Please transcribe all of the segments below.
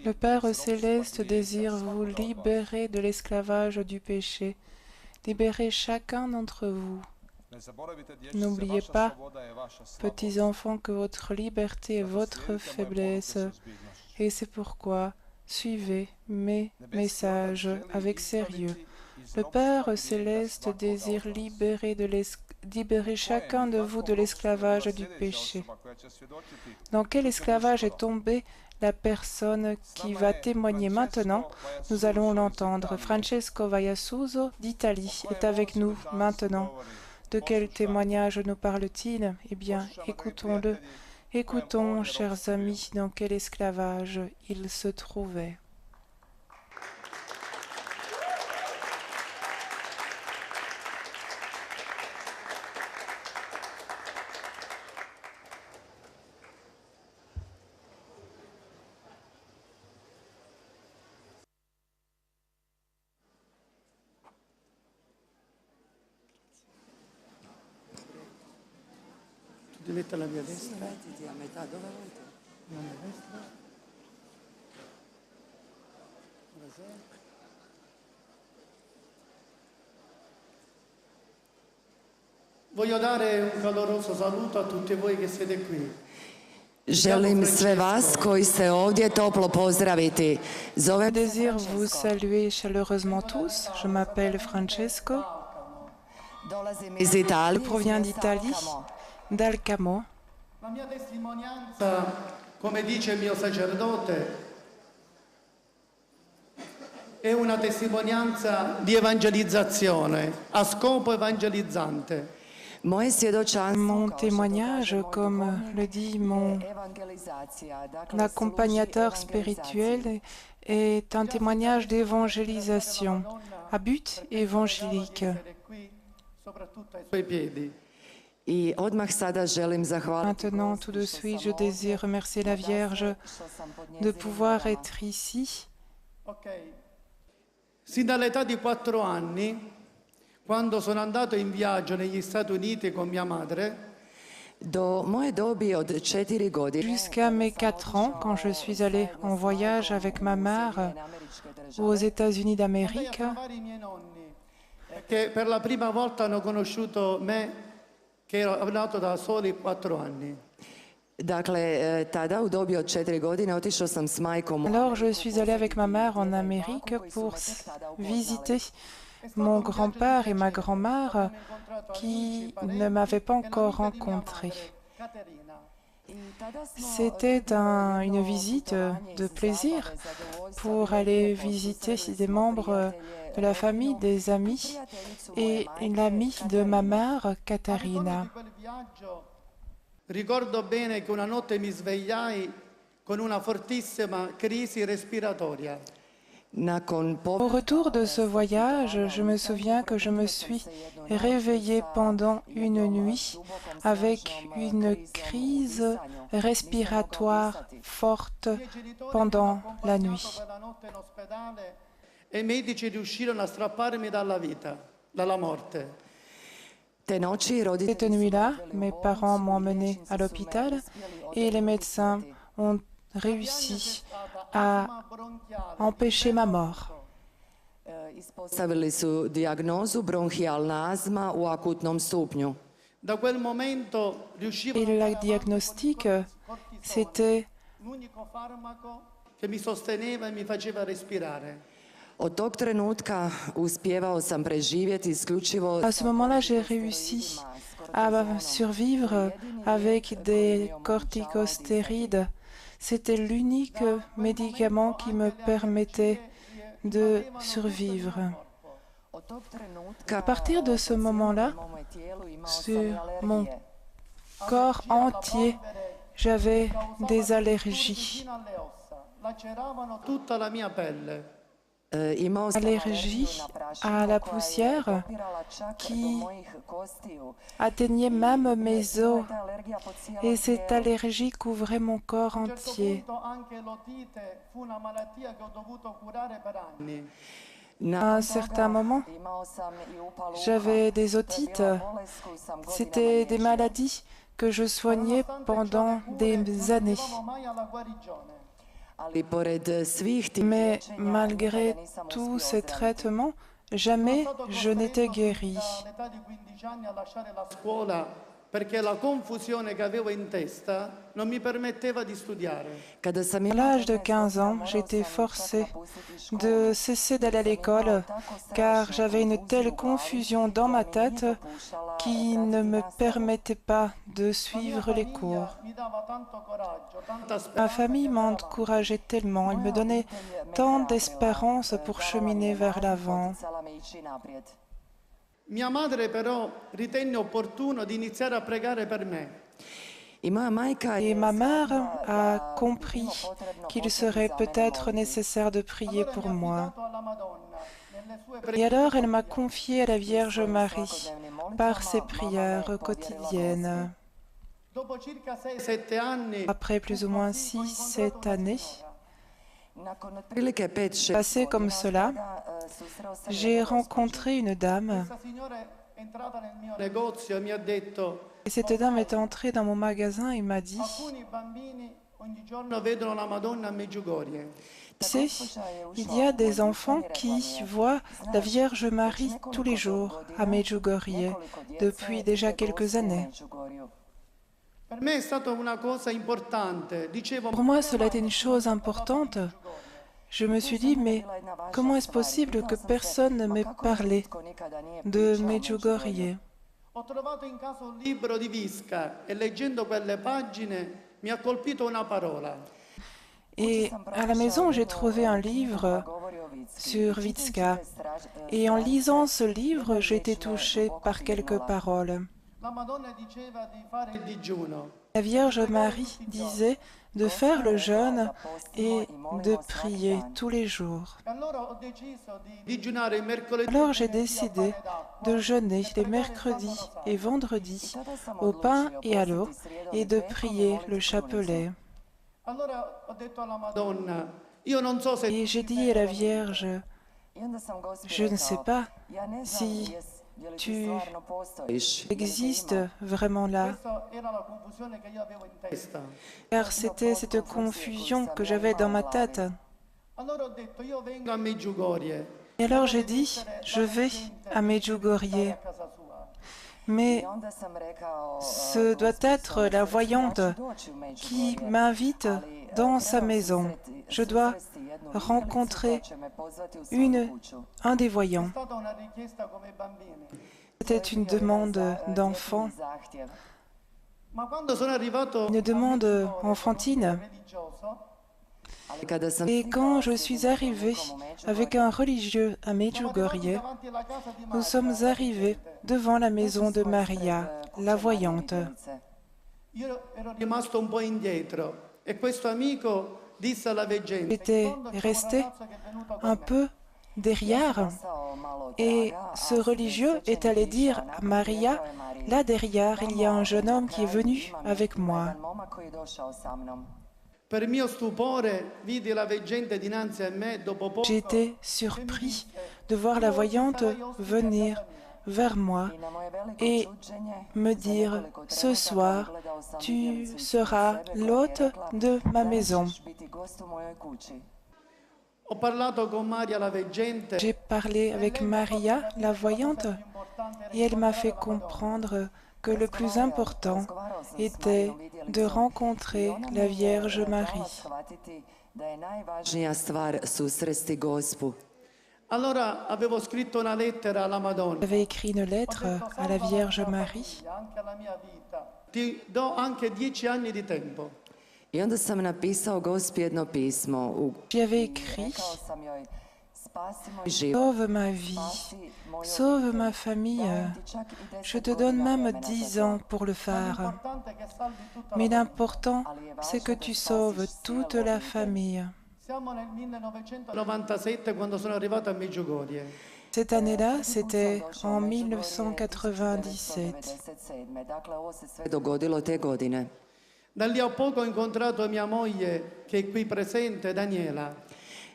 Le Père céleste désire vous libérer de l'esclavage du péché. Libérez chacun d'entre vous. N'oubliez pas, petits enfants, que votre liberté est votre faiblesse, et c'est pourquoi suivez mes messages avec sérieux. Le Père céleste désire libérer chacun de vous de l'esclavage du péché. Dans quel esclavage est tombée la personne qui va témoigner maintenant? Nous allons l'entendre. Francesco Vaiasuso d'Italie est avec nous maintenant. De quel témoignage nous parle-t-il? Eh bien, écoutons-le. Écoutons, chers amis, dans quel esclavage il se trouvait. Ti metto alla mia destra. Mettiti a metà, dove vuoi tu? La mia destra. Buonasera. Voglio dare un caloroso saluto a tutti voi che siete qui. Želim sve vas koji ste ovdje toplo pozdraviti. Zovem Je désire vous saluer chaleureusement tous. Je m'appelle Francesco. dolazim iz Italije. Je proviens d'Italie, d'Alcamo. La mia testimonianza, come dice il mio sacerdote, è una testimonianza di evangelizzazione, a scopo evangelizzante. Moje svjedočanstvo, Mon kao što témoignage, kaže moj comme duhovnik, le dit je mon evangelizacija. Dakle, accompagnateur služi spirituel, evangelizaciji. est un témoignage d'évangélisation, à but évangélique. Soprattutto ai suoi piedi. I odmah sada želim zahvaliti Maintenant, tout de suite, je désire remercier la Vierge de pouvoir être ici. Ok. Sin dall'età di 4 anni, quando sono andato in viaggio negli Stati Uniti con mia madre, do moje dobi od 4 godine. Jusqu'à mes 4 ans, quand je suis allée en voyage avec ma mère aux États-Unis d'Amérique, andai a trovare i miei nonni, che per la prima volta hanno conosciuto me, che ero nato da soli 4 anni. Dakle, tada u dobi od 4 godine otišao sam s majkom. alors je suis allée avec ma mère en Amérique pour visiter mon grand-père et ma grand-mère qui ne m'avaient pas encore rencontré. C'était une visite de plaisir pour aller visiter des membres de la famille, des amis et l'amie de ma mère, Caterina. Ricordo bene che una notte mi svegliai con una fortissima crisi respiratoria. Au retour de ce voyage, je me souviens que je me suis réveillée pendant une nuit avec une crise respiratoire forte pendant la nuit. E i medici riuscirono a strapparmi dalla vita, dalla morte. Cette nuit-là, mes parents m'ont emmenée à l'hôpital et les médecins ont réussi à empêcher ma mort. Stavili su dijagnozu bronhijalna astma u akutnom stupnju. Da quel momento riuscivo Et le diagnostic, c'était l'unico farmaco che mi sosteneva e mi faceva respirare. Od tog trenutka uspjevao sam preživjeti isključivo. à ce moment-là, j'ai réussi à survivre avec des corticostéroïdes. C'était l'unique médicament qui me permettait de survivre. À partir de ce moment-là, sur mon corps entier, j'avais des allergies. Laceravano tutta la mia pelle. Allergie à la poussière qui atteignait même mes os et cette allergie couvrait mon corps entier. À un certain moment, j'avais des otites. C'était des maladies que je soignais pendant des années. Mais malgré tous ces traitements, jamais je n'étais guérie. All'età di 15 anni a lasciare la scuola perché la confusione che avevo in testa non mi permetteva di studiare. À l'âge de 15 ans, j'étais forcée de cesser d'aller à l'école car j'avais une telle confusion dans ma tête qui ne me permettait pas de suivre les cours. Mi dava tanto coraggio, tanta Ma speranza. famille m'encourageait tellement, elle me donnait tant d'espérance pour cheminer vers l'avant. Mia madre però ritenne opportuno di iniziare a pregare per me. Et ma mère a compris qu'il serait peut-être nécessaire de prier pour moi. Alla Madonna, nelle sue Et alors elle m'a confiée à la Vierge Marie par ses prières quotidiennes. Dopo circa 6-7 anni, Après plus ou moins 6-7 années, passées comme cela, j'ai rencontré une dame. questa signora è entrata nel mio negozio e mi ha detto: Et cette dame est entrée dans mon magasin et m'a dit, alcuni bambini ogni giorno vedono la Madonna a Medjugorje. tu sais, il y a des enfants qui voient la Vierge Marie tous les jours à Medjugorje depuis déjà quelques années. Per me è stata una cosa importante. Dicevo, Pour moi, cela était une chose importante. Je me suis dit, mais comment est-ce possible que personne ne m'ait parlé de Medjugorje? ho trovato in casa un libro di Visca e leggendo quelle pagine mi ha colpito una parola. Et à la maison, j'ai trouvé un livre sur Vitska. Et en lisant ce livre, j'ai été touchée par quelques paroles. La Madonna diceva di fare il digiuno. La Vierge Marie disait de faire le jeûne et de prier tous les jours. E allora ho deciso di digiunare il mercoledì. Alors j'ai décidé de jeûner les mercredis et vendredis au pain et à l'eau et de prier le chapelet. Allora ho detto alla Madonna, io non so se Et j'ai dit à la Vierge, je ne sais pas si tu existes vraiment là, questa era la confusione che io avevo in testa. car c'était cette confusion que j'avais dans ma tête. Allora ho detto, io vengo a Medjugorje. Et alors j'ai dit, je vais à Medjugorje, A casa sua. mais ce doit être la voyante qui m'invite dans sa maison. Je dois rencontrer un des voyants. È stata una richiesta come bambini. C'était une demande d'enfant, Ma quando sono arrivato une demande enfantine. religioso, Et quand je suis arrivée avec un religieux à Medjugorje, davanti alla casa di nous sommes arrivés devant la maison de Maria, la voyante. io ero rimasto un po' indietro e questo amico disse alla veggente: J'étais "In fondo c'è un restée ragazzo che è venuto con un me." peu derrière et ce religieux est allé dire à Maria, là derrière, il y a un jeune homme qui est venu avec moi. Per mio stupore vidi la veggente dinanzi a me dopo poco. J'ai été surpris de voir la voyante venir vers moi et me dire, ce soir, tu seras l'hôte de ma maison. Ho parlato con Maria la veggente J'ai parlé avec Maria, la voyante, et elle m'a fait comprendre que le plus important était de rencontrer la Vierge Marie. Najvažnija stvar susresti Gospu. Allora avevo scritto una lettera alla Madonna. J'avais écrit une lettre à la Vierge Marie. Anche alla mia vita. Ti do anche 10 anni di tempo. I onda sam napisao Gospi jedno pismo. J'y avais écrit, Život. sauve ma vie, sauve ma famille. Je te donne même 10 ans pour le faire. L'importante è che salvi tutta Mais la l'important, c'est que tu sauves toute la famille. Siamo nel 1997 quando sono arrivato a Medjugorje. Cette année-là, c'était en 1997. Dakle, ovo se sve dogodilo te godine. Da lì a poco ho incontrato mia moglie che è qui presente, Daniela.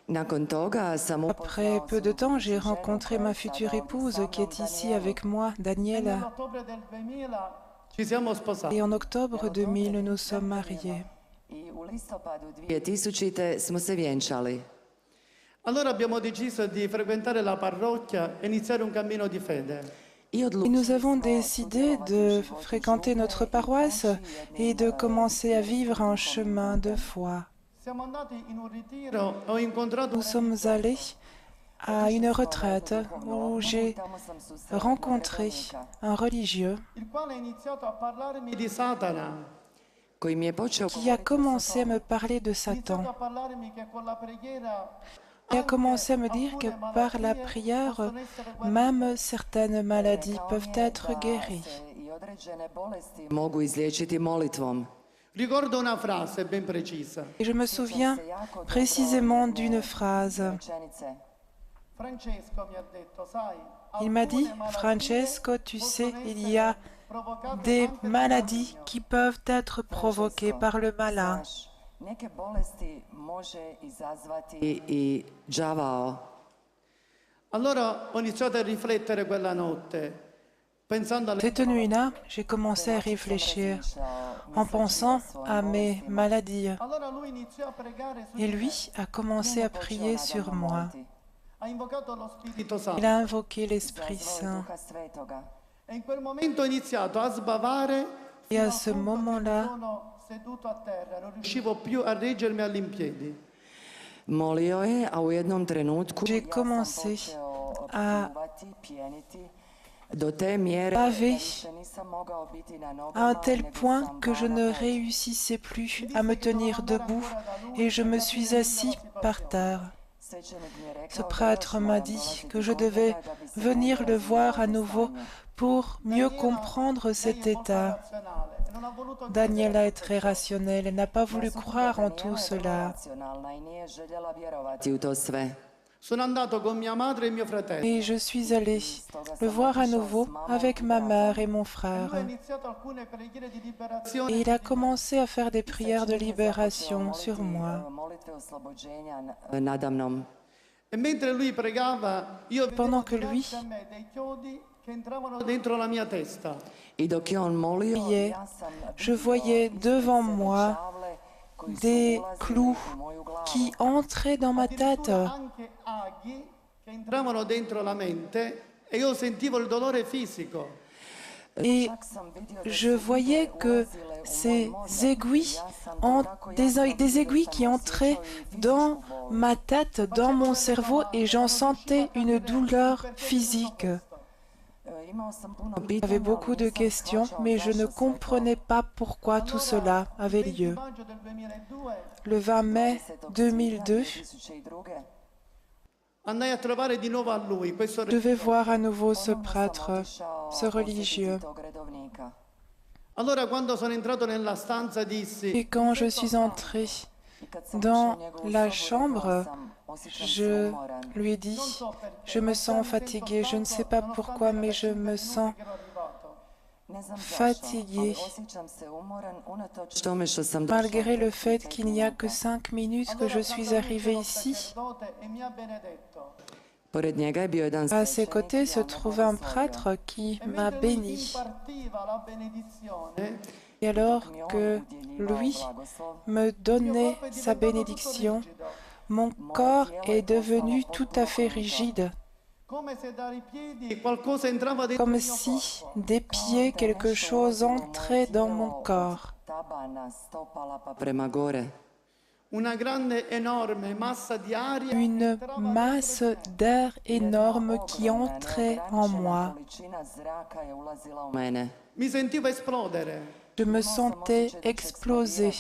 Nakon toga sam Après peu de temps, j'ai rencontré ma future épouse qui est ici avec moi, Daniela. Nell'ottobre del 2000 ci siamo sposati. Et en octobre 2000, nous nous sommes mariés. I u listopadu 2000. smo se vjenčali. Allora abbiamo deciso di frequentare la parrocchia e iniziare un cammino di fede. Et nous avons décidé de fréquenter notre paroisse et de commencer à vivre un chemin de foi. Siamo andati in un ritiro, ho incontrato Nous sommes allés à une retraite où j'ai rencontré un religieux il quale ha iniziato a parlarmi di Satana. Koji mi je počeo qui a commencé à me parler de Ha Satan. iniziato a parlarmi che con la preghiera Il a commencé à me dire que par la prière, même certaines maladies peuvent être guéries. i određene bolesti mogu izliječiti molitvom. ricordo una frase ben precisa. Et je me souviens précisément d'une phrase. Francesco mi ha detto, sai, Il m'a dit, Francesco, tu sais, il y a des maladies qui peuvent être provoquées par le malin. Neke bolesti može izazvati i đavao. Allora ho iniziato a riflettere quella notte, pensando alle Cette nuit-là, j'ai commencé à réfléchir en pensant à mes maladies. Allora lui iniziò a pregare su Et lui a commencé à prier sur moi. ha invocato lo Spirito Santo. Il a invoqué l'Esprit Saint. E in quel momento ho iniziato a sbavare Et à ce moment-là, sono seduto a terra, non riuscivo più a reggermi all'impiedi. Molio je, a u jednom trenutku j'ai commencé à do te mjere baver više nisam mogao biti na à nogama, un tel nego point sam que je ne banaka. réussissais plus à me tenir debout et je me suis assis par terre. Svećenik mi je Ce rekao da prêtre još m'a moram dit dolaziti que je kod devais njega da bi se venir moglo le voir à razumjeti nouveau stanje. pour mieux comprendre cet état. Daniela est très rationnelle, elle n'a pas voulu croire en tout cela. Racionalna i nije željela vjerovati u to sve. Sono andato con mia madre e mio fratello. Et je suis allée le voir à nouveau avec ma mère et mon Lui ha frère. iniziato alcune preghiere di liberazione. Et il a commencé à faire des prières de libération sur moi. Molitve oslobođenja nadamnom. E mentre lui pregava, io Pendant vedevo que lui dinanzi a me dei chiodi che entravano dentro la mia testa. I dok je on molio, priait, ja sam je voyais devant moi žavle koji su des ulazili clous u moju glavu. qui entraient dans ma tête. Addirittura anche aghi che entravano dentro la mente e io sentivo il dolore fisico. Et Čak sam vidio da je su voyais igle que ulazile u moj ces mozak. aiguilles, Ja sam tako des aiguilles qui entraient dans ma tête, dans mon cerveau, et j'en sentais une douleur physique. Imao sam puno J'avais beaucoup de questions, mais je ne comprenais pas pourquoi tout cela avait lieu. Maggio del 2002 Le 20 mai 2002, 2002. andai a trovare di nuovo a lui, questo je devais voir à nouveau ce Ponovno sam prêtre, otišao ce religieux. posjetiti tog redovnika. Allora quando sono entrato nella stanza dissi, Et quand je suis entrée I kad sam dans ušao u njegovu la sobu, chambre, rekao sam, osjećam se je umoran. lui ai dit, je me sens fatiguée, je ne sais pas pourquoi, mais je me sens Ne znam zašto, fatiguée, ali osjećam se umoran unatoč tome što sam malgré le fait qu'il n'y a que 5 minutes que je suis arrivée ici. Pored njega je bio jedan À ses côtés se trouvait un prêtre qui m'a béni. Et alors que lui me donnait sa bénédiction, mon corps est devenu tout à fait rigide, comme si des pieds quelque chose entrait dans mon corps. tabana stopala pa prema gore. Una grande, enorme massa di aria Une masse d'air énorme qui entrait en moi. Količina zraka je ulazila u mene. mi sentivo esplodere. Je me sentais exploser.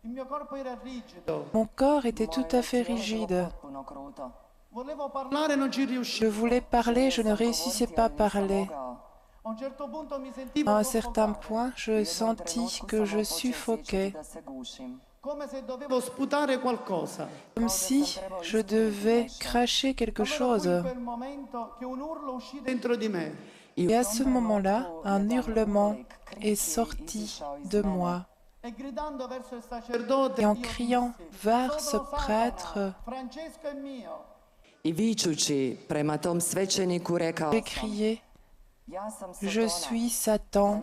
Il mio corpo era rigido. Mon corps était tout à fait rigide. Potpuno kruto. Volevo parlare e non ci Je riuscivo. voulais parler, je ne réussissais pas à parler. A un certo punto mi sentivo À un certain soffocare, point, je sentis que je suffoquais, Da se gušim. come se dovevo sputare qualcosa. comme si je devais cracher quelque Allora fu chose. in quel momento che un urlo uscì dentro di me. Et à ce moment-là, un hurlement est sorti de moi. E gridando verso il sacerdote, Et en io criant dissi, vers ce "Sono Satana, prêtre, Francesco è mio. I vičući prema tom svećeniku rekao j'ai sam, crié, ja sam je Satana. suis Satan,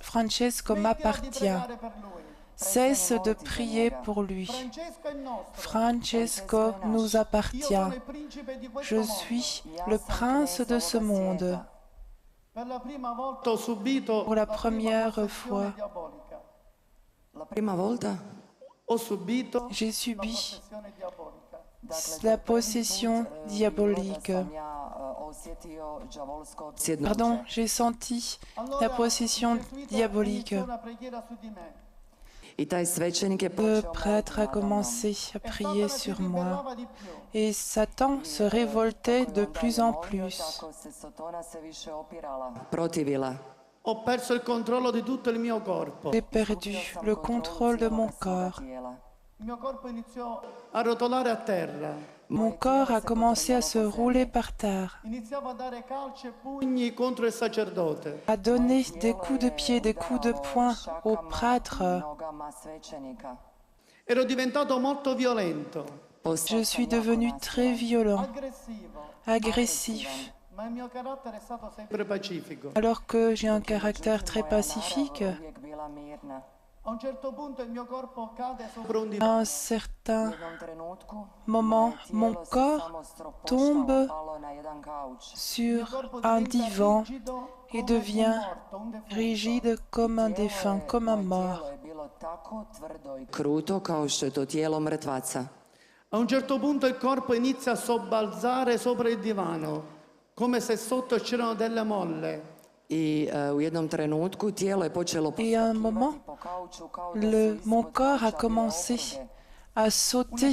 Francesco Smettila di m'appartient. pregare per lui. cesse de prier pour lui. Francesco nous appartient. Je suis le prince de ce monde. Pour la première fois, j'ai subi la possession diabolique. Pardon, j'ai senti la possession diabolique. Le prêtre a commencé à prier sur moi et Satan se révoltait de plus en plus. J'ai perdu le contrôle de mon corps. Mon corps a commencé à se rouler par terre, à donner des coups de pied, des coups de poing au prêtre. Je suis devenu très violent, agressif, alors que j'ai un caractère très pacifique. À un certain moment, mon corps tombe sur un divan et devient rigide comme un défunt, comme un mort. A un certo punto il corpo inizia a sobbalzare sopra il divano, come se sotto c'erano delle molle. Et à un moment, mon corps a commencé à sauter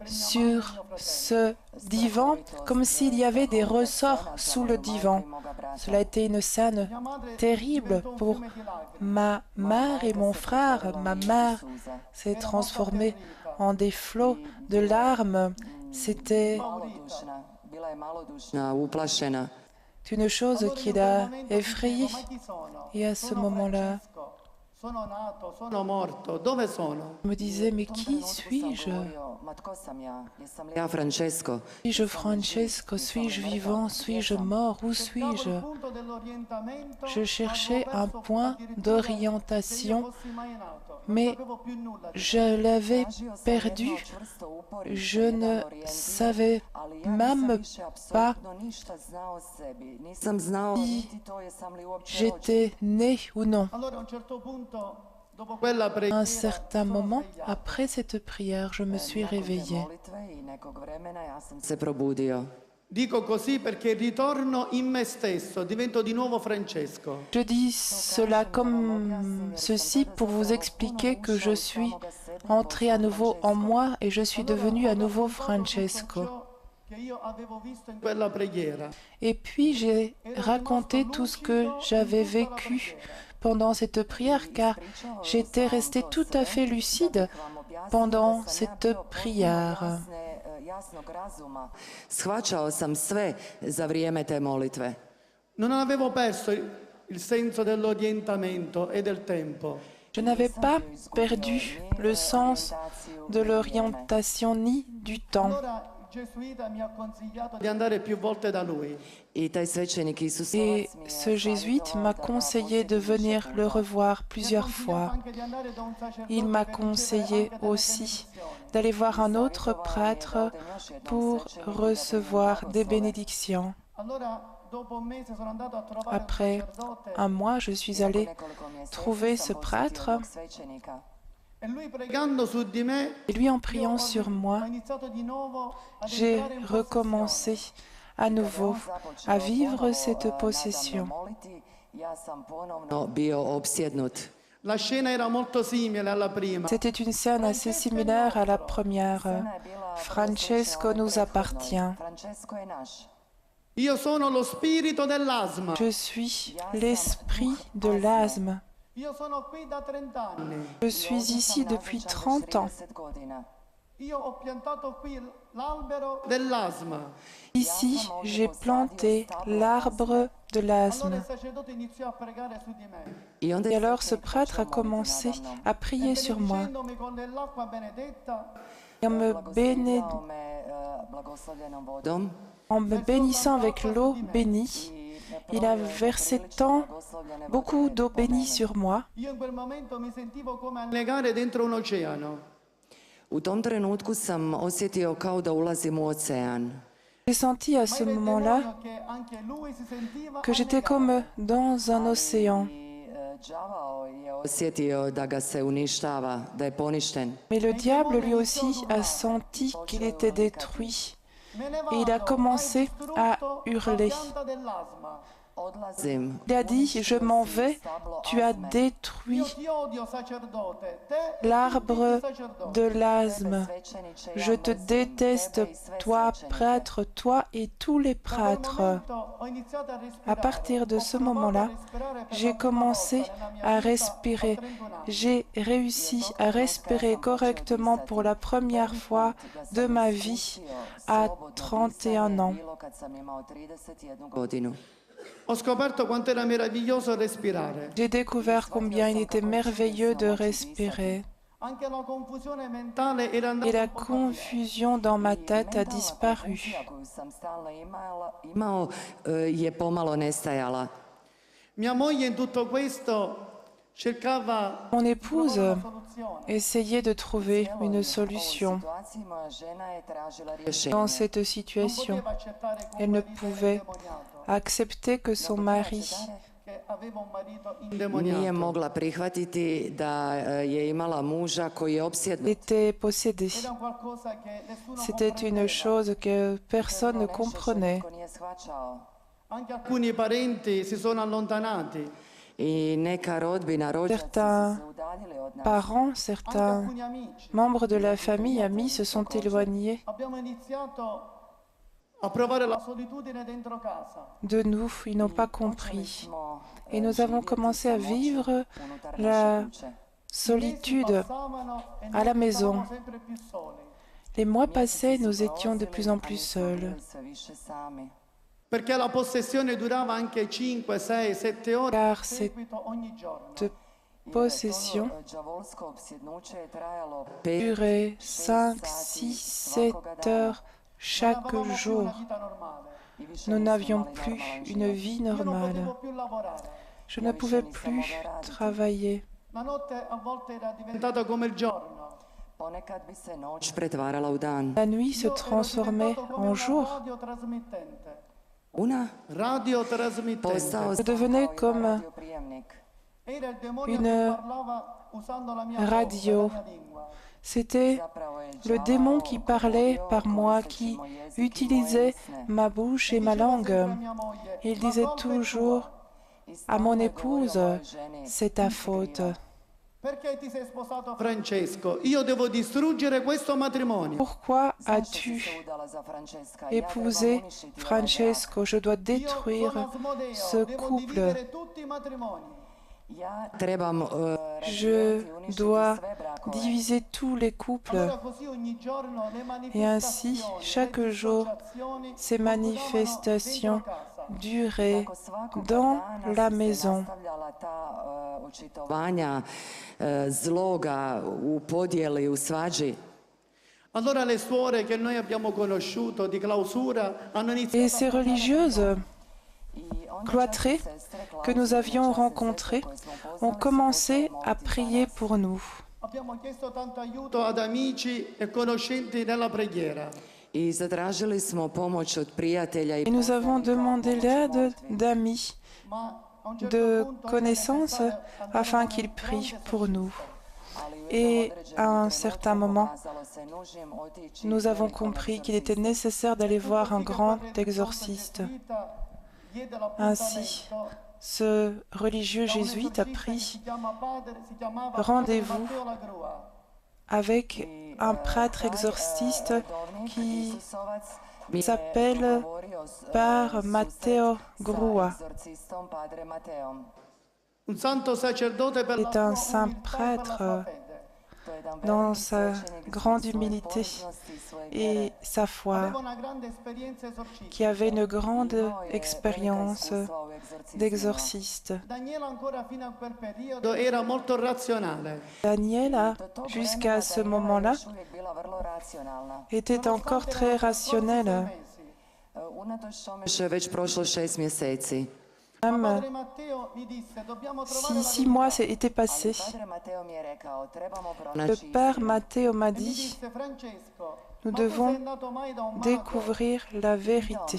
sur ce divan comme s'il y avait des ressorts sous le divan. Cela a été une scène terrible pour ma mère et mon frère. Ma mère s'est transformée en des flots de larmes. C'était une chose qui l'a effrayée. Et à ce moment-là, je me disais, mais qui suis-je? Suis-je Francesco? Suis-je vivant? Suis-je mort? Où suis-je? Je cherchais un point d'orientation, mais je l'avais perdu. Je ne savais même pas si j'étais né ou non. À un certain moment, après cette prière, je me suis réveillée. Dico così perché ritorno in me stesso, divento di nuovo Francesco. Je dis cela comme ceci pour vous expliquer que je suis entré à nouveau en moi et je suis devenu à nouveau Francesco. Et puis j'ai raconté tout ce que j'avais vécu pendant cette prière, car j'étais resté tout à fait lucide pendant cette prière. Non avevo perso il senso dell'orientamento e del tempo. Je n'avais pas perdu le sens de l'orientation ni du temps. Di andare più volte da lui. Et ce jésuite m'a conseillé de venir le revoir plusieurs fois. Il m'a conseillé aussi d'aller voir un autre prêtre pour recevoir des bénédictions. Après un mois, je suis allée trouver ce prêtre. Et lui, en priant sur moi, j'ai recommencé à nouveau à vivre cette possession. C'était une scène assez similaire à la première. Francesco nous appartient. Je suis l'esprit de l'asthme. Je suis ici depuis 30 ans. Ici, j'ai planté l'arbre de l'asthme. Et alors ce prêtre a commencé à prier sur moi. Et en me bénissant avec l'eau bénie, Il a versé beaucoup d'eau bénie sur moi. Io in quel momento mi sentivo come annegare dentro un oceano. U tom trenutku sam osjetio kao da ulazim u ocean. J'ai senti à ce moment-là Che anche lui si sentiva que j'étais comme dans un océan. Đavao je osjetio da ga se uništava, da je poništen. Mais le diable lui aussi a senti qu'il était détruit. Et il a commencé à hurler. Odlazim. Il a dit, je m'en vais, tu as détruit ti odio sacerdote, te l'arbre de l'asthme. Je te déteste, toi, prêtre, toi et tous les prêtres. ho iniziato a respirare. À partir de ce moment-là, j'ai commencé à respirer. J'ai réussi à respirer correctement pour la première fois de ma vie à 31 ans. Godinu. Ho scoperto quanto era meraviglioso respirare. J'ai découvert combien il était merveilleux de respirer. Anche la confusione mentale era Et la andata un po' via. confusion dans ma tête a disparu. Koju sam stalno imao je pomalo nestajala. Mia moglie in tutto questo cercava Mon épouse una soluzione. essayait de trouver une solution Situaciji moja žena je tražila rješenje. dans cette situation. Poteva accettare con Elle ne quel pouvait indemoniato, accepter que son mari che aveva un marito Nije indemoniato. mogla prihvatiti da je imala muža koji je opsjednut. était possédé. Era qualcosa che nessuno C'était une comprendeva. chose que personne ne comprenait. Niko nije shvaćao. Anche alcuni parenti si sono allontanati, I neka rodbina, rođaci su Certains se udaljili od nas. parents, anche certains alcuni amici. membres de la famille, amis se sont éloignés Abbiamo iniziato a provare la solitudine dentro casa. de nous. Ils n'ont pas compris. Smo, Et nous avons živjeti commencé à samoću vivre unutar la naše kuće. solitude Passavano e à la noi maison. stavamo sempre più soli, Les mois passés, nous Mjeseci su étions de plus en plus prolazili, a mi smo seuls. bili sve više sami. perché la possessione durava anche 5, 6, 7 ore Car in cette seguito ogni giorno. possession Đavolsko opsjednuće je trajalo durait 5, 6, 7 heures chaque Non avevamo più jour. una vita normale. i više Nous nismo n'avions imali plus normalan une život. vie Io non normale. potevo più lavorare. Je ne pouvais plus travailler. La notte a volte era diventata come il giorno. Ponekad bi se noć pretvarala u dan. La nuit se Io ero transformait diventato come en una jour. radiotrasmittente. Una Radiotrasmittente. postao Je devenais comme radioprijemnik. Era il demonio une che parlava usando la mia radio. voce, la mia lingua. C'était Zapravo je le đavao démon qui parlait govorio par moi, koristeći qui moj jezik i moje utilisait usne. ma bouche et ma Diceva langue. sempre a mia moglie, Il "La disait colpa è toujours tua. I à stalno mon je govorio épouse, mojoj ženi, c'est ta faute. Perché ti sei sposato Francesco? Io devo distruggere questo matrimonio. Pourquoi zašto si as-tu se udala za Francesca? Ja trebam épousé uništiti ovaj brak. Francesco? Je dois Io détruire sono Asmodeo, ce devo couple. dividere tutti i matrimoni. Ja trebam Je razdijeliti, uništiti dois sve brakove. diviser tous les couples. Allora così ogni giorno le Et ainsi, manifestazioni, chaque le jour, dissociazioni ces continuavano manifestations dentro casa. duraient Tako svakoga dans dana la su se maison. nastavljala ta očitovanja zloga u podjeli, u svađi. Allora le suore che noi abbiamo conosciuto di clausura hanno Et iniziato ces religieuses I onda cloîtrées časne sestre, que nous klauzurne avions časne rencontrées sestre koje smo ont poznali, su commencé počele à moliti prier za nas. pour nous. Abbiamo chiesto tanto aiuto ad amici e conoscenti nella preghiera. I zatražili smo pomoć od prijatelja i Et nous avons poznanika demandé pomoći u l'aide molitvi. d'amis, Ma a un certo de punto connaissances, era necessario afin andare qu'ils nel prient fronte pour nous. Ali u Et jednom à određenom un trenutku certain moment, pokazalo se nužnim otići nous avons velikom compris qu'il était egzorcistu. nécessaire d'aller voir un Così che grand quel religioso exorciste. gesuita diede Ainsi, l'appuntamento ce religieux da un jésuite a esorcista che pris si chiamava Padre rendez-vous Matteo Lagrua. avec I, un prêtre taj, exorciste redovnik qui Isusovac mi je s'appelle dogovorio Par susret Matteo sa Grua. egzorcistom Padre Mateom. Un santo sacerdote per la C'est un sua saint umiltà e per la sua prêtre fede. To je jedan dans veliki sa svećenik grande zbog svoje humilité pobožnosti i svoje vjere. et sa foi, Aveva una grande esperienza esorcistica. qui avait une grande Imao je velika expérience iskustva u egzorcizmima. d'exorciste. Daniele ancora fino a quel periodo era molto razionale. Daniela, Do tog jusqu'à vremena ce Daniela je moment-là, još uvijek bila vrlo racionalna. était encore très rationnelle. Što je već prošlo 6 mjeseci. Même Padre Matteo mi disse, dobbiamo trovare si la 6 verità. mois étaient passés, le Père Matteo m'a E mi dit, disse, Francesco, nous ma tu sei devons andato mai da un mago? découvrir la vérité.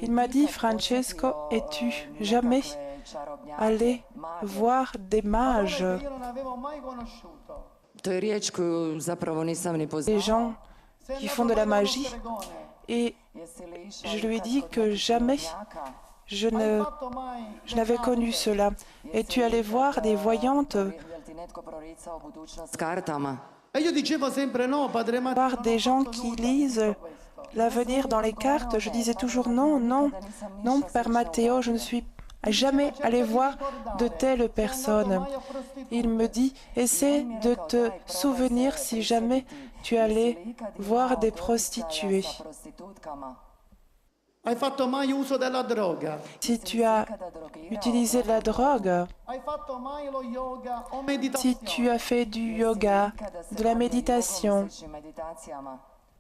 Il m'a dit, Francesco, es-tu jamais allé voir des mages, Parole che io non avevo mai conosciuto. To je riječ koju zapravo nisam ni des poznala. gens Sei qui andato font de la mai da uno magie? stregone? Et je lui ai dit que jamais je Hai fatto mai n'avais connu cela. Es-tu allé voir des voyantes, S kartama. E io dicevo sempre no, Padre Matteo, voir non ho des gens fatto qui nulla di lisent tutto questo. l'avenir dans les cartes? Je disais toujours non, non, non, Père Matteo, je ne suis jamais allé voir de telles personnes. Il me dit, essaie de te souvenir si jamais tu allais voir des prostituées. Hai fatto mai uso della droga? Si tu as utilisé de la drogue, Hai fatto mai lo yoga o si meditazione? tu as fait du yoga, de la méditation.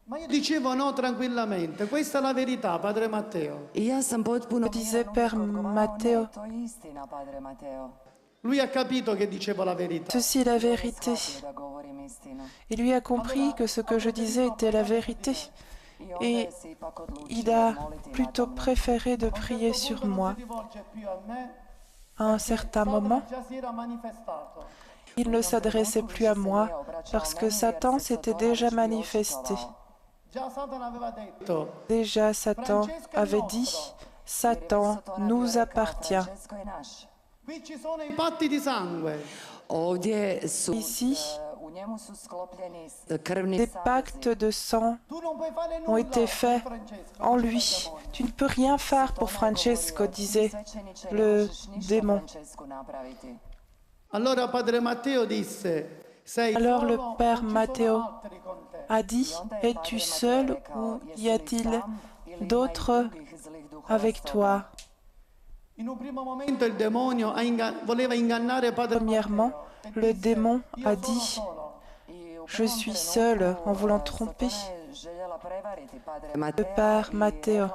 Ma io dicevo no tranquillamente, questa è la verità, Padre Matteo. I ja sam potpuno... Je disais, Père Matteo, Lui ha capito che dicevo la verità. ceci est la vérité. Il lui a compris que ce que je disais était la vérité. Et il a plutôt préféré de prier sur moi. Non si rivolge più a me, À un certain moment, già si era manifestato. il ne s'adressait plus à moi parce que Satan s'était déjà manifesté. Già Satana aveva detto, Déjà, Satan avait dit, Satan nous appartient. qui ci sono i patti di sangue. Ovdje su Ici, krvni des pactes de sang Tu non puoi fare ont nulla été faits Francesco, en diceva lui. il demonio. Tu ne peux rien faire pour Francesco, disait le démon. Allora Padre Matteo disse, sei Alors le solo o Père ci sono Matteo altri con te? a dit, es-tu seul ou y a-t-il d'autres avec toi? In un primo momento il demonio voleva ingannare Padre Premièrement, Matteo e le disse, démon io a sono dit, solo. je suis seul, en voulant tromper le Père Matteo.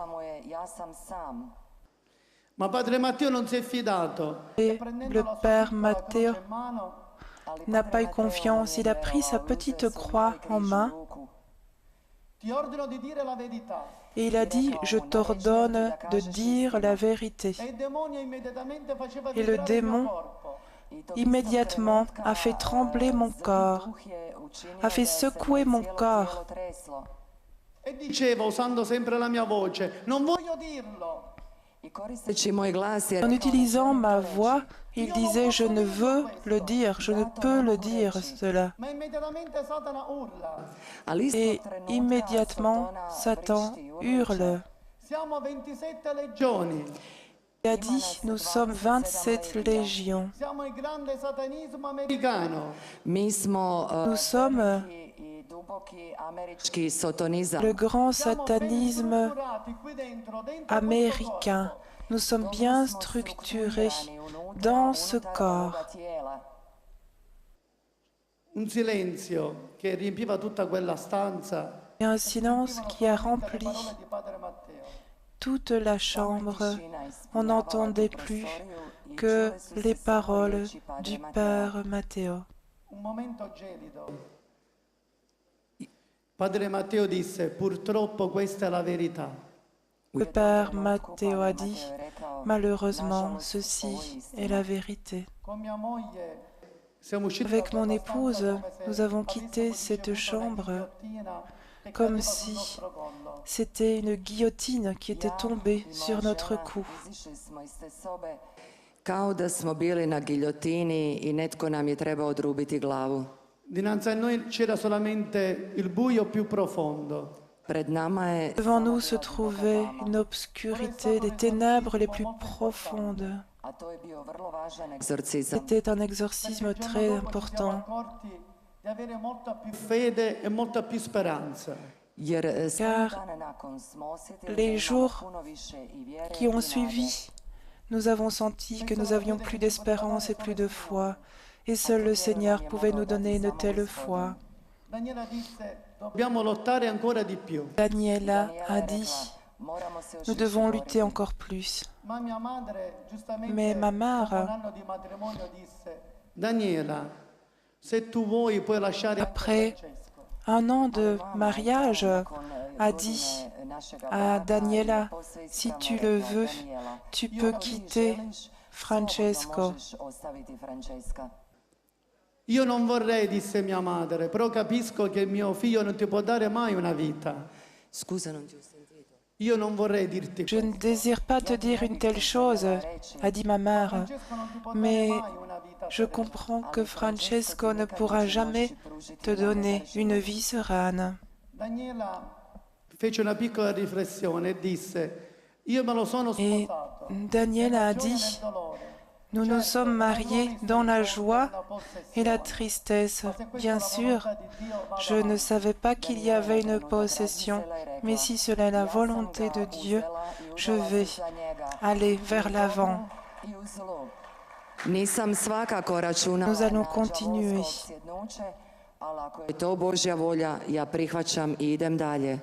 Ma Padre Matteo non si è fidato. Et Prendendo le la sua Père piccola Matteo croce in mano, n'a pas eu confiance. Il a pris sa petite croix en main ti ordino di dire la verità. et il a dit, je t'ordonne de dire la vérité. E il demonio immediatamente faceva Et le vibrare il mio démon corpo. immédiatement a fait trembler mon corps, a fait secouer mon corps. E diceva, usando sempre la mia voce, non voglio dirlo. koristeći moj glas jer En utilisant ma voix, il disait, je ne veux le dire, je ne peux le dire, cela. Ma immediatamente Satana urla. Et immédiatement, Satan hurle. Siamo 27 legioni. Il a dit, nous sommes 27 légions. Siamo il grande satanismo americano. mi smo Nous sommes američki sotonizam. le grand Siamo ben satanisme strutturati qui dentro questo américain. corpo. Nous sommes bien structurés dans ce corps. Un silenzio che riempiva tutta quella stanza. Et un silence qui a rempli Le parole di Padre Matteo. toute la chambre. On n'entendait plus que les paroles du Père Matteo. Un momento gelido. Padre Matteo disse, purtroppo questa è la verità. Le Père Matteo a dit, malheureusement, ceci est la vérité. Con mia moglie siamo usciti Avec da mon quella stanza épouse, come se nous avons avessimo quitté cette ricevuto una chambre ghigliottina che comme cadeva sul si nostro collo. c'était une guillotine qui était tombée sur notre cou. Kao da smo bili na giljotini i netko nam je trebao odrubiti glavu. Dinanzi a noi c'era solamente il buio più profondo. Pred nama je Devant nous se trouvait une obscurité, des ténèbres les plus profondes. egzorcizam. C'était un exorcisme très Dopo ci siamo important. accorti di avere molta più fede e molta più speranza. Jer Car les jours qui ont suivi, nous avons senti que nous avions plus d'espérance et plus de foi. Et seul le Seigneur pouvait nous donner une telle foi. Daniela disse, Dobbiamo lottare ancora di più. Daniela a dit, nous devons lutter encore plus. Ma mia madre, giustamente, Mais ma mère, dopo un anno di matrimonio disse: Daniela, se tu vuoi puoi lasciare après Francesco. un an de mariage, a dit à Daniela, si tu le veux, tu peux quitter Francesco. Io non vorrei, disse mia madre, però capisco che mio figlio non ti può dare mai una vita. Scusa, non ti ho sentito. Io non vorrei dirti Je ne désire pas te dire une telle chose, a dit ma mère, Francesco non ti può dare mais mai una vita je comprends que Francesco ne pourra jamais te donner une vie sereine. Daniela fece una piccola riflessione e disse: io me lo sono Et sposato. Daniela a dit, nous nous sommes mariés dans la joie et la tristesse. Bien sûr, je ne savais pas qu'il y avait une possession, mais si cela est la volonté de Dieu, je vais aller vers l'avant. Nisam svakako računala Nous allons na continuer. đavolsko opsjednuće, ali ako je to Božja volja, ja prihvaćam i idem dalje.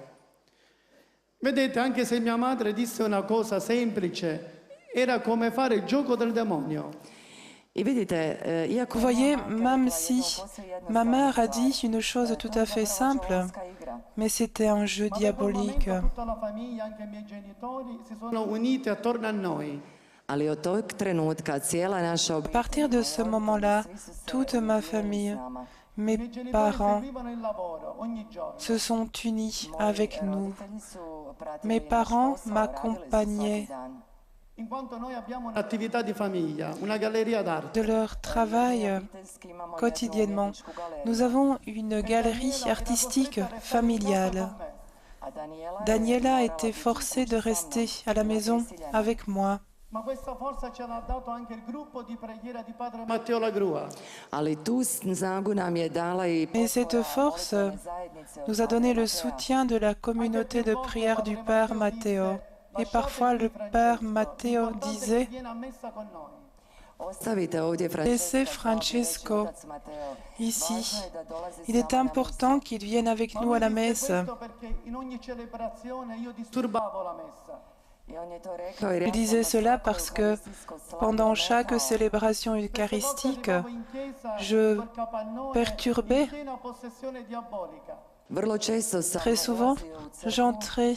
Vedete, anche se mia madre disse una cosa semplice, era come fare il gioco del demonio. I vidite, iako Vous voyez, même si ma mère a dit une chose tout à fait simple, mais c'était un jeu Ma per quel diabolique. momento tutta la famiglia, anche i miei genitori, si sono uniti attorno a noi. ali od tog trenutka cijela naša À obitelj, partir de ce moment-là, toute ma famille, mes I miei genitori parents seguivano il lavoro ogni giorno. se sont unis avec nous. Mes parents m'accompagnaient In quanto noi abbiamo un'attività di famiglia, una galleria d'arte. de leur travail quotidiennement. Nous avons une galerie artistique familiale. Daniela était forcée de rester à la maison avec moi. Ma questa forza ce l'ha dato anche il gruppo di preghiera di Padre Matteo Lagrua. ali tu snagu nam je dala i Mais cette force nous a donné le soutien de la communauté de prière du Père Matteo. Et parfois le Père Matteo disait, Viene a messa con noi. ostavite ovdje laissez Francesco ici. Il est important qu'il vienne avec nous à la messe. Questo perché in ogni celebrazione io disturbavo la messa. Il disait cela parce que pendant chaque célébration eucharistique, Arrivavo in chiesa je col capannone perturbais. in piena possessione diabolica. vrlo često sam Très souvent, j'entrais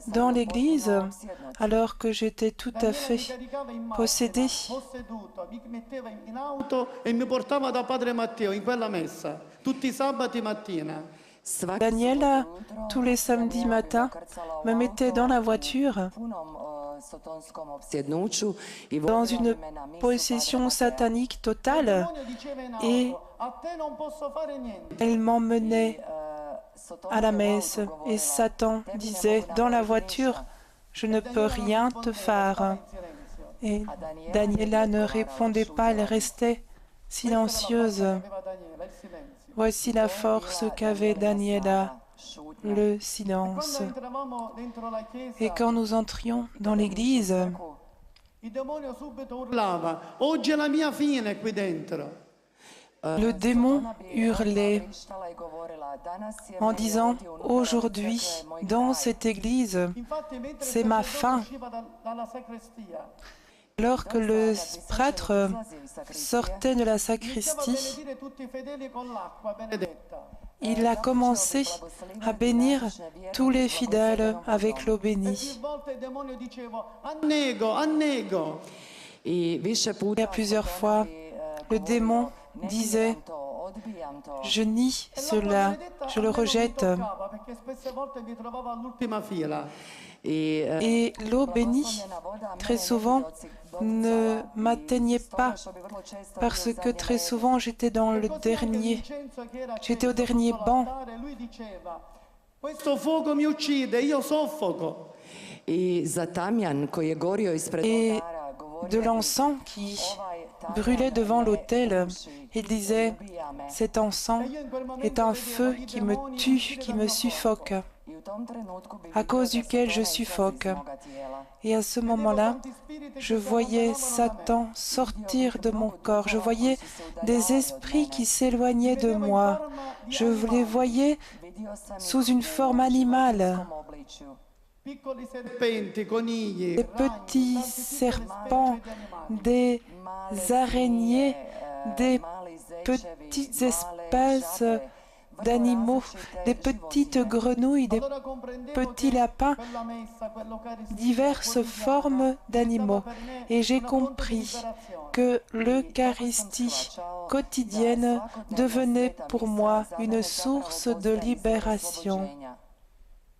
dans l'église alors que j'étais tout à fait possédée. Posseduto, mi metteva in auto e mi portava da Padre Matteo in quella messa, tutti i sabati mattina. svaki Daniela, tous les samedis matins, me mettait dans la voiture opsjednuću i dans une possession satanique totale Il diceva in et auto, a te non posso fare niente. elle m'emmenait à la messe. Et Satan disait dans la voiture, je ne peux rien te faire. Et Daniela ne répondait pas, elle restait silencieuse. Aveva Daniela, il silenzio. Voici la force qu'avait Daniela, le silence. Quando entravamo dentro la chiesa, Et quand nous entrions dans l'église, il demonio subito urlava, oggi è la mia fine qui dentro. le démon hurlait en disant, aujourd'hui, dans cette église, Infatti, mentre c'est il ma sacerdote fin. usciva dalla sacrestia, Alors que le prêtre sortait de la iniziava a sacristie, benedire tutti i fedeli con l'acqua benedetta. il a commencé à bénir tous les fidèles avec l'eau E bénie. più volte il demonio diceva, annego, annego. i više Il y puta a plusieurs fois, le démon disait, je nie cela, je le rejette. Toccava, perché spesse volte mi trovavo all'ultima fila. i Et l'eau bénie, très souvent, ne m'atteignait pas, parce que très souvent j'étais dans le dernier, j'étais au dernier banc. Lui diceva, questo fuoco mi uccide, io soffoco. i za tamjan koji je gorio ispred Et de l'encens qui brûlait devant l'autel. Il disait, cet encens est un feu qui me tue, qui me suffoque, à cause duquel je suffoque. Et à ce moment-là, je voyais Satan sortir de mon corps, je voyais des esprits qui s'éloignaient de moi, je les voyais sous une forme animale. Piccoli serpenti, conigli, Des petits serpents, des araignées, des petites espèces d'animaux, des petites grenouilles, des petits lapins, diverses formes d'animaux. Et j'ai compris que l'Eucharistie quotidienne devenait pour moi une source de libération.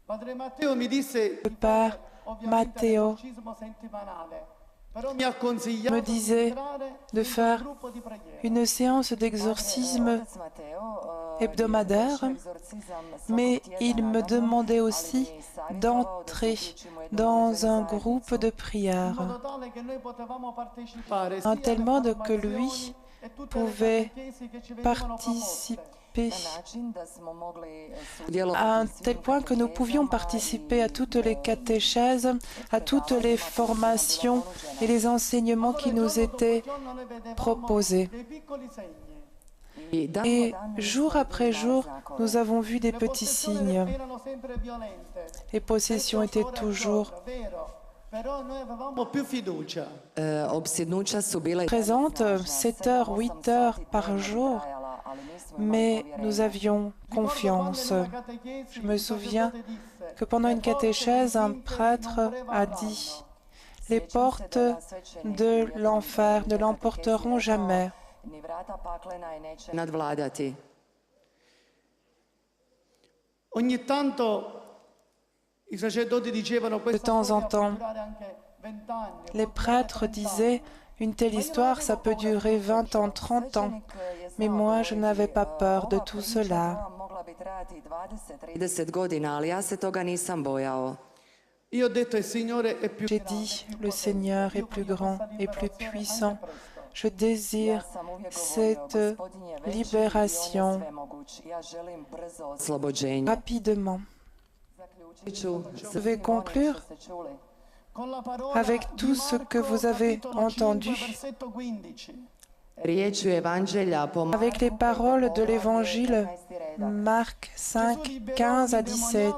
Le Père Matteo me disait de faire une séance d'exorcisme hebdomadaire, mais il me demandait aussi d'entrer dans un groupe de prière, en tel mode que lui pouvait participer à un tel point que nous pouvions participer à toutes les catéchèses, à toutes les formations et les enseignements qui nous étaient proposés. Et jour après jour, nous avons vu des petits signes. Les possessions étaient toujours présentes, 7 heures, 8 heures par jour. Mais nous avions confiance. Je me souviens que pendant une catéchèse, un prêtre a dit « Les portes de l'enfer ne l'emporteront jamais ». De temps en temps, les prêtres disaient « Une telle histoire, ça peut durer 20 ans, 30 ans ». Mais moi, je n'avais pas peur de tout cela. J'ai dit, le Seigneur est plus grand et plus puissant. Je désire cette libération rapidement. Je vais conclure avec tout ce que vous avez entendu, avec les paroles de l'Évangile, Marc 5, 15 à 17.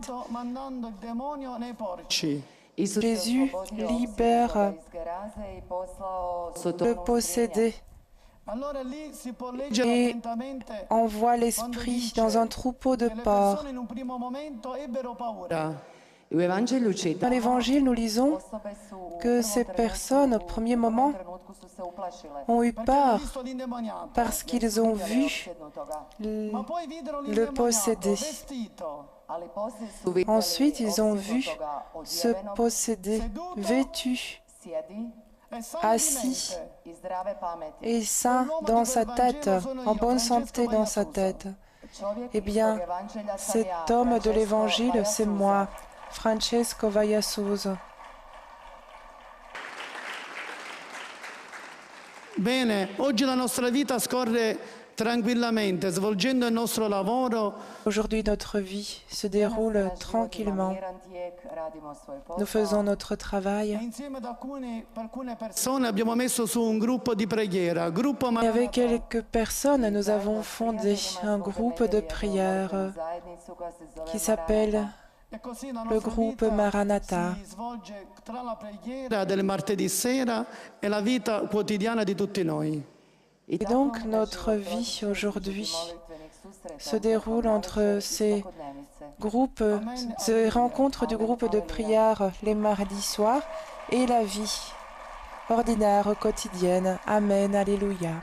Jésus libère le possédé et envoie l'esprit dans un troupeau de porcs. Dans l'Évangile, nous lisons que ces personnes, au premier moment, ont eu peur parce qu'ils ont vu le possédé. Ensuite, ils ont vu ce possédé vêtu, assis et sain dans sa tête, en bonne santé dans sa tête. Eh bien, cet homme de l'Évangile, c'est moi, Francesco Vaiasuso. Bene, oggi la nostra vita scorre tranquillamente, svolgendo il nostro lavoro. Aujourd'hui, notre vie se déroule tranquillement. Nous faisons notre travail. Et avec quelques personnes, nous avons fondé un groupe de prière qui s'appelle le groupe Maranatha. Et donc notre vie aujourd'hui se déroule entre ces groupes, ces rencontres du groupe de prière les mardis soirs et la vie ordinaire quotidienne. Amen, alléluia.